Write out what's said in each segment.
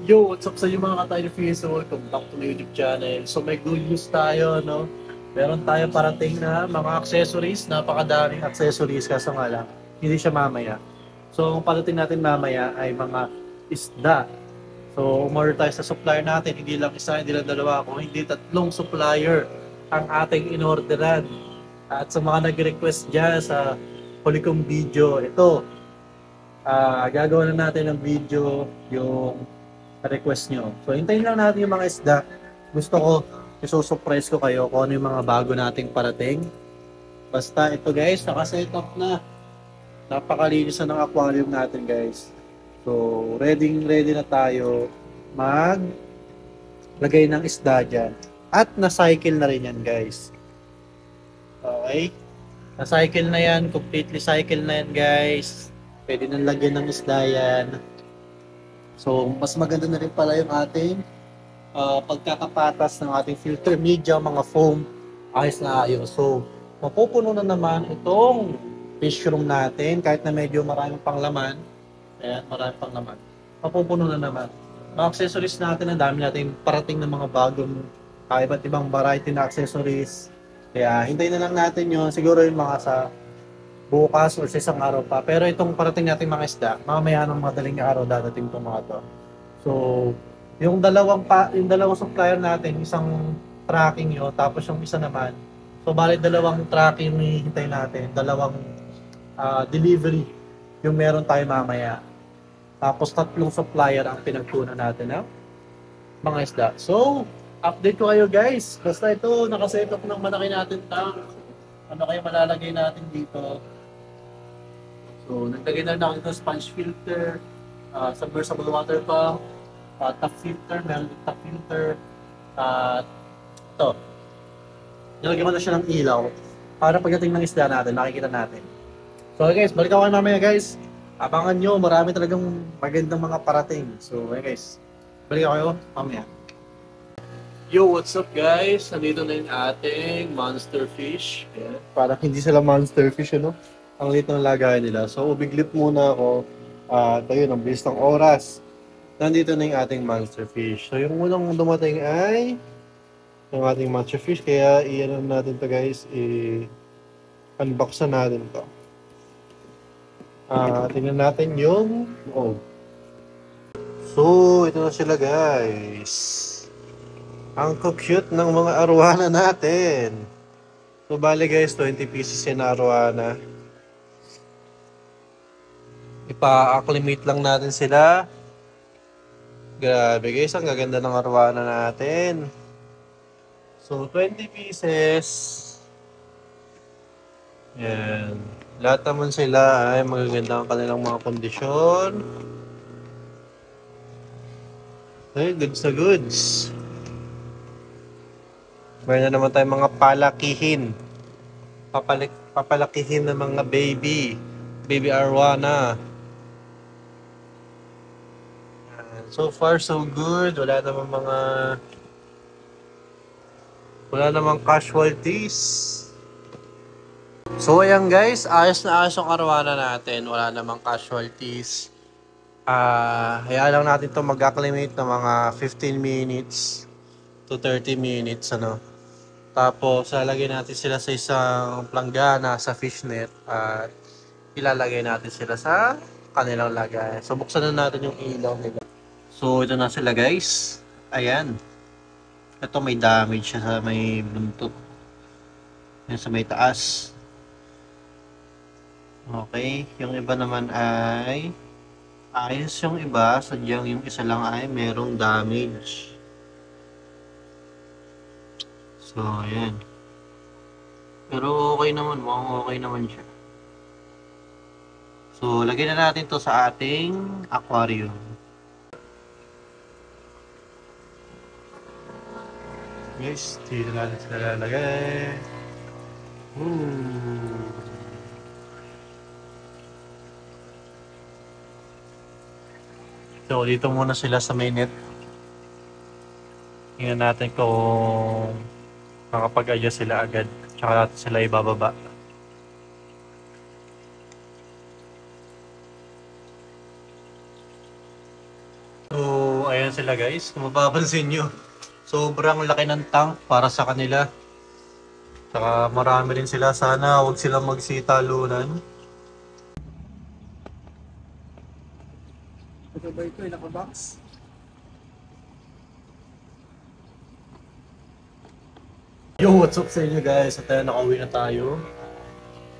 Yo, what's up sa inyo mga ka-Tiny Fish? Welcome back to my YouTube channel. So may good news tayo, no? Meron tayo parating na mga accessories, napakadaming accessories kaso nga lang, hindi siya mamaya. So ang parating natin mamaya ay mga isda. So umorder tayo sa supplier natin, hindi lang isa, hindi lang dalawa, kung hindi tatlong supplier ang ating inorderan. At sa mga nag-request dyan sa huli kong video, ito, gagawa na natin ng video yung request nyo. So, hintayin lang natin yung mga isda. Gusto ko, isusurprise ko kayo kung ano yung mga bago nating parating. Basta ito guys, nakaset up na. Napakalinis na ng aquarium natin guys. So, ready na tayo maglagay ng isda dyan. At na-cycle na rin yan guys. Okay? Na-cycle na yan, completely cycle na yan guys. Pwede nang lagyan ng isda yan. So, mas maganda na rin pala yung ating pagkakapatas ng ating filter media, mga foam, ayos na ayos. So, mapupuno na naman itong fish room natin, kahit na medyo maraming pang laman. Ayan, maraming pang laman. Mapupuno na naman. Mga accessories natin, ang dami natin parating ng mga bagong iba't ibang variety na accessories. Kaya, hintayin na lang natin yun. Siguro yung mga sa bukas or sa isang araw pa. Pero itong parating natin mga isda, mamaya ng madaling araw dadating itong mga to. So, yung dalawang supplier natin, isang tracking yun, tapos yung isa naman. So, bali dalawang tracking yung hihintay natin, dalawang delivery yung meron tayo mamaya. Tapos tatlong supplier ang pinagtunan natin ng mga isda. So, update ko kayo guys. Basta ito, nakaset up ng malaki natin tank. Ano kayo malalagay natin dito? So, naglagay na ako ng sponge filter, submersible water pump, top filter, meron yung top filter, at ito. Nilagyan ko na siya ng ilaw para pagdating ng isda natin, makikita natin. So guys, balik ako mamaya guys. Abangan nyo, marami talagang magandang mga parating. So guys, balik ako kayo mamaya. Yo, what's up guys? Nandito na yung ating monster fish. Yeah. Parang hindi sila monster fish, ano? Ang liit ng lagay nila. So, ubiglit muna ako. Ito yun, ang bilis ng oras. Nandito na yung ating monster fish. So, yung unang dumating ay yung ating monster fish. Kaya, i-ano natin to guys. I-unbox na natin to. Tingnan natin yung So, ito na sila guys. Ang cute ng mga arwana natin. So, bali guys, 20 pieces yan na arwana. Ipa-acclimate lang natin sila. Grabe guys, ang gaganda ng arwana natin. So, 20 pieces. Yan. Lahat naman sila ay magaganda ang kanilang mga kondisyon. Ay, goods na goods. Meron na naman tayong mga palakihin. Papalakihin ng mga baby arwana. So far so good. Wala namang casualties. So ayan guys, ayos na ayos ang arwana natin. Wala namang casualties. Hayaan lang natin to mag-acclimate ng mga 15 minutes to 30 minutes ano. Tapos lalagay natin sila sa isang planggana sa fishnet at ilalagay natin sila sa kanilang lagay. So buksan na natin yung ilaw nila. So ito na sila guys. Ayan. Ito may damage siya sa may buntot. Yan sa may taas. Okay. Yung iba naman ay ayos yung iba. Sadyang yung isa lang ay merong damage. So ayan. Pero okay naman. Mukhang okay naman siya. So lagyan na natin to sa ating aquarium. Guys, dito natin sila lalagay. So, dito muna sila sa main net. Tingnan natin kung makapag-adjust sila agad. Tsaka natin sila ibababa. So, ayan sila guys. Kung mapapansin nyo, sobrang laki ng tank para sa kanila. Saka marami rin sila. Sana huwag silang magsitalunan. Ito ba ito? Naka-box? Yo, what's up sa inyo guys? At ayan, nakauwi na tayo.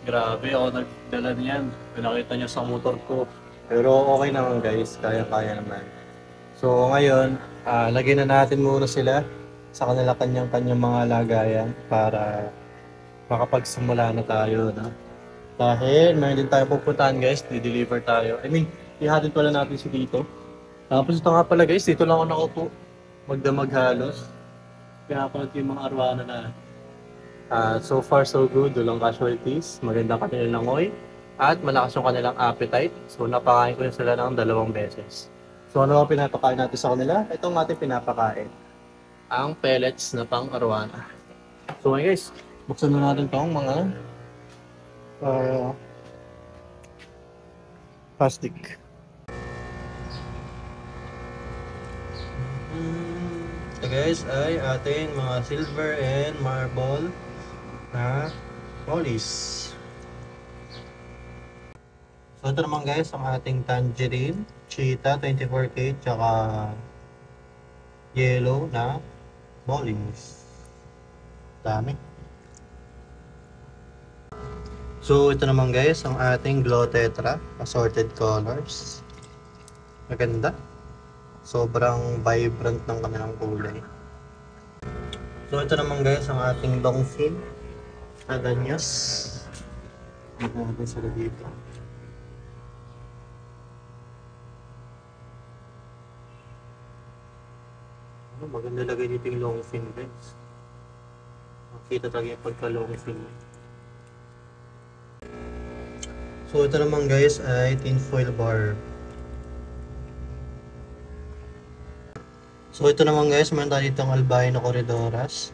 Grabe, ako nagdala niyan. Pinakita niyo sa motor ko. Pero okay naman guys, kaya-kaya naman. So ngayon, lagyan na natin muna sila sa kanila kanyang mga lagayan para makapagsimula na tayo. No? Dahil mayroon din tayo pupuntahan guys, di-deliver tayo. I mean, ihatid pala natin si Tito. Tapos ito nga pala guys, dito lang ako nakaupo. Magdamag halos. Pinapanood yung mga arwana na so far so good, walang casualties, maganda kanilang langoy, at malakas yung kanilang appetite. So napakain ko sila ng 2 beses. So ano ang pinapakain natin sa kanila? Itong ating pinapakain. Ang pellets na pang arwana. So okay guys, buksan na natin itong mga plastic. Ito guys ay ating mga silver and marble na mollies. So ito naman guys ang ating tangerine, cheetah 24K, tsaka yellow na mollies. Dami. So ito naman guys ang ating glow tetra, assorted colors. Maganda. Sobrang vibrant ng kanilang kulay. So ito naman guys ang ating long fin na danyos. Dito natin sila dito. Maganda lagay dito yung long fin guys. Makita talaga yung pagka long fin. So ito naman guys ay tinfoil bar. So ito naman guys, meron tayo ditong albino corridoras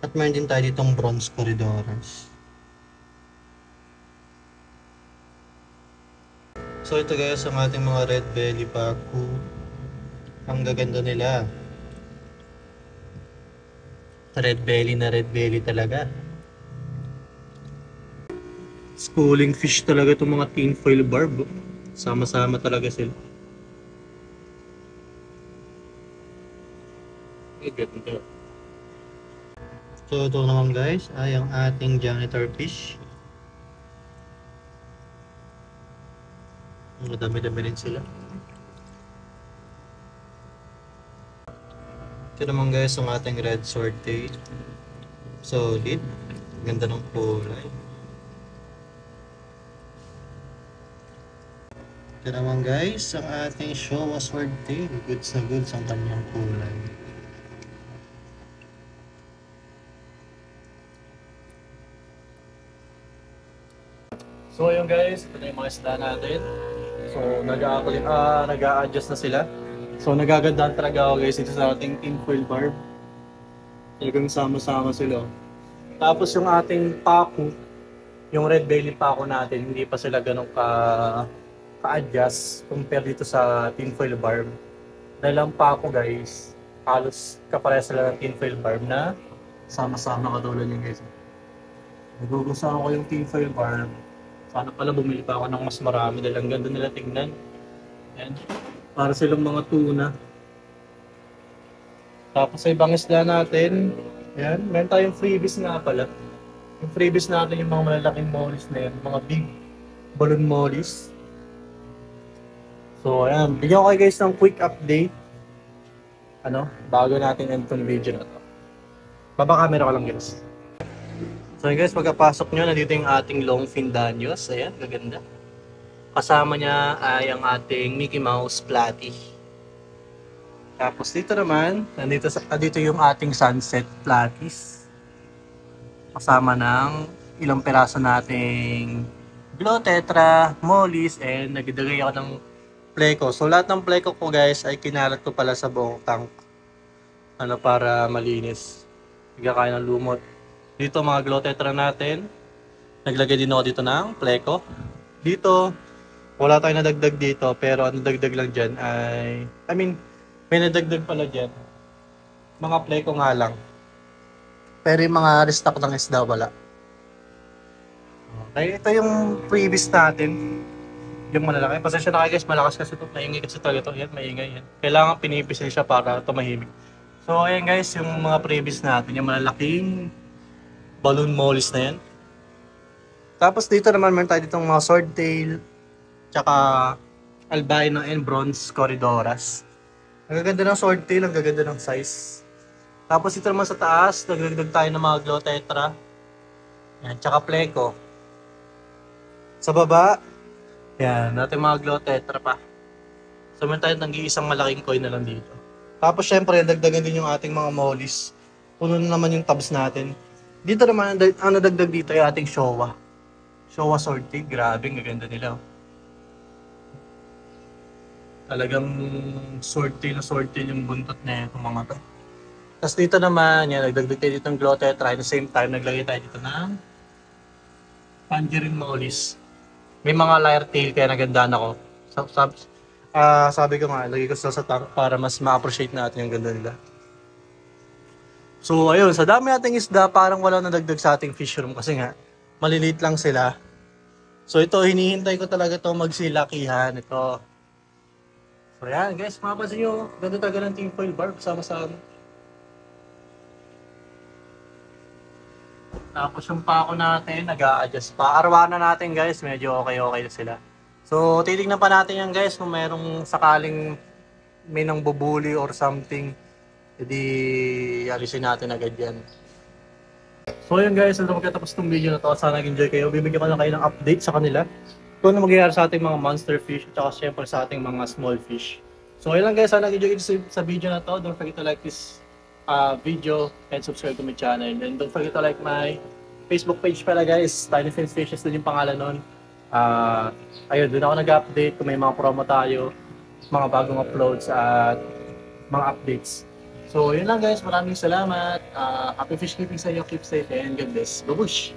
at meron din tayo ditong bronze corridoras. So ito guys ang ating mga red belly paku. Ang gaganda nila. Red belly talaga. Schooling fish talaga itong mga tinfoil barb. Sama-sama talaga sila. So ito naman guys ay ang ating janitor fish. Madami-dami rin sila. Ito naman guys ang ating red swordtail. Solid. Ganda ng kulay. Ito naman guys ang ating Showa swordtail. Goods na goods ang kanyang kulay. So yun guys, ito na yung mga isda natin. So nag-a-adjust na sila. So nagagandahan talaga ako guys ito sa ating tinfoil barb. Talagang sama-sama sila. Tapos yung ating paku, yung red belly paku natin, hindi pa sila ganun ka-adjust compare dito sa tinfoil barb. Dahil ang paku guys, halos kapareha sila ng tinfoil barb na sama-sama katulad nyo guys. Nagugustuhan ko yung tinfoil barb. Sana pala bumili pa ako ng mas marami dahil ang ganda nila tignan. Ayan. Para silang mga tuna. Tapos sa ibang isda natin, ayan, meron tayong freebies nga pala. Yung freebies natin yung mga malalaking mollies na yan, mga big balloon mollies. So ayan, bigyan ko kayo guys ng quick update. Bago natin end tong video na to. Baba camera ko lang guys. So guys, pagkapasok nyo, nandito yung ating long fin danyos. Ayan, gaganda. Kasama niya ay ang ating Mickey Mouse Platy. Tapos dito naman, nandito yung ating sunset platies. Kasama ng ilang peraso nating glow tetra, mollies, and nagdagay ako ng pleco. So lahat ng pleco ko guys ay kinalat ko pala sa buong tank. Para malinis. Bigyan kayo ng lumot. Dito mga glow tetra natin. Naglagay din ako dito ng pleco. Dito, wala tayong nadagdag dito, pero ang nadagdag lang dyan ay, May nadagdag pala dyan. Mga pleko nga lang. Pero yung mga restock ng isda wala. Okay, ito yung previous natin. Yung malalaki. Pasensya na kayo guys, malakas kasi ito. Maingay kasi talaga ito. Yan, maingay yan. Kailangan pinipisil siya para tumahimik. So ayan guys, yung mga previous natin. Yung malalaking balloon mollies na yan. Tapos dito naman meron tayo ditong mga swordtail. Tsaka albino and bronze corridoras. Ang gaganda ng swordtail, ang gaganda ng size. Tapos dito naman sa taas, nagdagdag tayo ng mga glow tetra. Yan, tsaka pleco. Sa baba, yan, natin mga glow tetra pa. So meron tayo nag-iisang malaking coin na lang dito. Tapos syempre, dagdagan din yung ating mga mollies. Puno na naman yung tabs natin. Dito naman, ang nadagdag dito yung ating Showa. Showa swordtail, grabe, ang gaganda nila. Talagang swordtail na swordtail yung buntot na itong mga to. Tapos dito naman, yan, nagdagdag tayo dito ng glow tetra. At the same time, naglagay tayo dito ng tangerine mollies. May mga lyre tail kaya nagandaan ako. Sabi ko nga, lagay ko sa tank para mas ma-appreciate natin yung ganda nila. So ayun, sa dami nating isda, parang wala nadagdag sa ating fish room kasi nga, maliliit lang sila. So ito, hinihintay ko talaga to magsilakihan. Ito. So yan guys, mapapansin nyo, ganda talaga ng tinfoil bar kasama sa ano. Tapos yung pako natin, nag-a-adjust pa. Arawana natin guys, medyo okay na sila. So titignan pa natin yan guys kung merong sakaling may nang bubuli or something. Hindi alisin natin agad yan. So yun guys, ito magkatapos itong video na to. Sana nag-enjoy kayo. Bibigyan ko lang kayo ng update sa kanila. Kung ano mangyayari sa ating mga monster fish at saka syempre sa ating mga small fish. So yun lang guys, sana nag-enjoy kayo sa video na to. Don't forget to like this video and subscribe to my channel. And don't forget to like my Facebook page pala guys. Tiny Fins Fishes din yung pangalan nun. Ayun, doon ako nag-update kung may mga promo tayo, mga bagong uploads at mga updates. So yun lang guys, maraming salamat. Happy fish keeping sa inyo, keep safe and God bless. Babush!